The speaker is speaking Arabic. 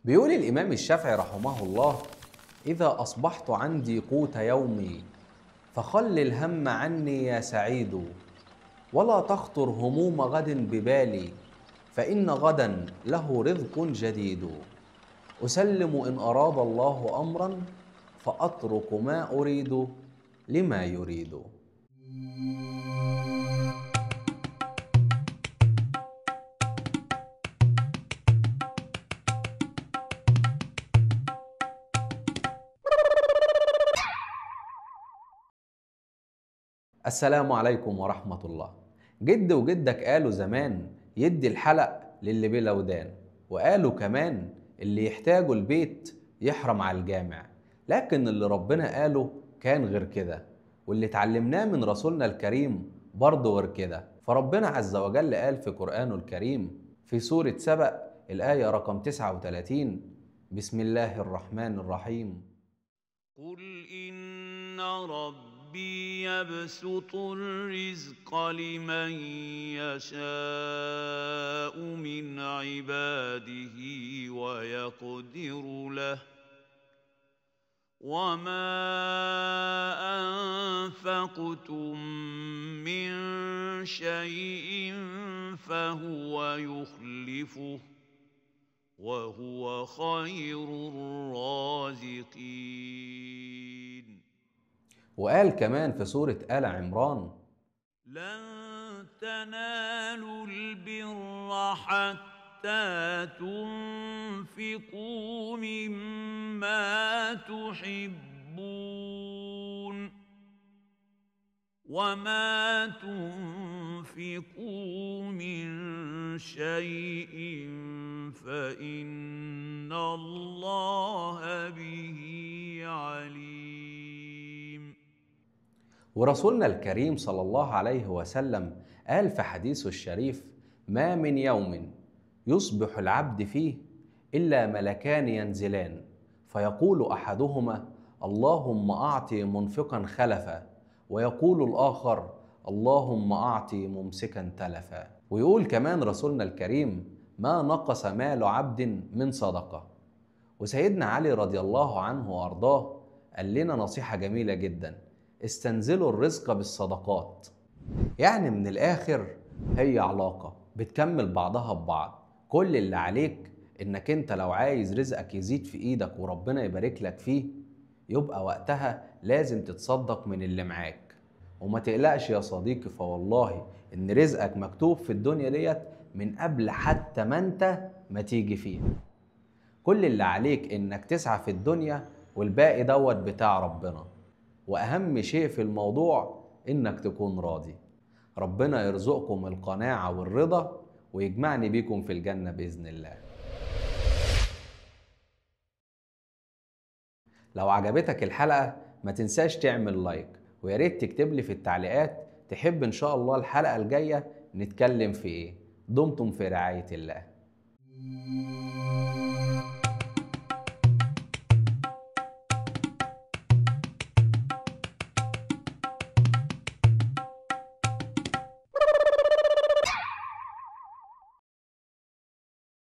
بيقول الإمام الشافعي رحمه الله: إذا أصبحت عندي قوت يومي فخل الهم عني يا سعيد، ولا تخطر هموم غد ببالي، فإن غدا له رزق جديد. أسلم إن أراد الله أمرا فأترك ما أريد لما يريد. السلام عليكم ورحمة الله. جد وجدك قالوا زمان يدي الحلق للي بلا ودان، وقالوا كمان اللي يحتاجه البيت يحرم على الجامع. لكن اللي ربنا قاله كان غير كده، واللي اتعلمناه من رسولنا الكريم برضه غير كده. فربنا عز وجل قال في قرآنه الكريم في سورة سبأ الآية رقم 39: بسم الله الرحمن الرحيم: قل إن ربي يبسط الرزق لمن يشاء من عباده ويقدر له وما أنفقتم من شيء فهو يخلفه وهو خير الرازقين. وقال كمان في سورة آل عمران: لن تنالوا البر حتى تنفقوا مما تحبون وما تنفقوا من شيء فإن الله به عليم. ورسولنا الكريم صلى الله عليه وسلم قال في حديثه الشريف: ما من يوم يصبح العبد فيه إلا ملكان ينزلان، فيقول أحدهما: اللهم أعطي منفقا خلفا، ويقول الآخر: اللهم أعطي ممسكا تلفا. ويقول كمان رسولنا الكريم: ما نقص مال عبد من صدقة. وسيدنا علي رضي الله عنه وأرضاه قال لنا نصيحة جميلة جدا: استنزلوا الرزق بالصدقات. يعني من الآخر هي علاقة بتكمل بعضها ببعض. كل اللي عليك إنك أنت لو عايز رزقك يزيد في إيدك وربنا يبارك لك فيه، يبقى وقتها لازم تتصدق من اللي معاك. وما تقلقش يا صديقي، فوالله إن رزقك مكتوب في الدنيا ديت من قبل حتى ما أنت ما تيجي فيها. كل اللي عليك إنك تسعى في الدنيا، والباقي دوت بتاع ربنا. وأهم شيء في الموضوع إنك تكون راضي. ربنا يرزقكم القناعة والرضا، ويجمعني بيكم في الجنة بإذن الله. لو عجبتك الحلقة ما تنساش تعمل لايك، وياريت تكتب لي في التعليقات تحب إن شاء الله الحلقة الجاية نتكلم في إيه. دمتم في رعاية الله.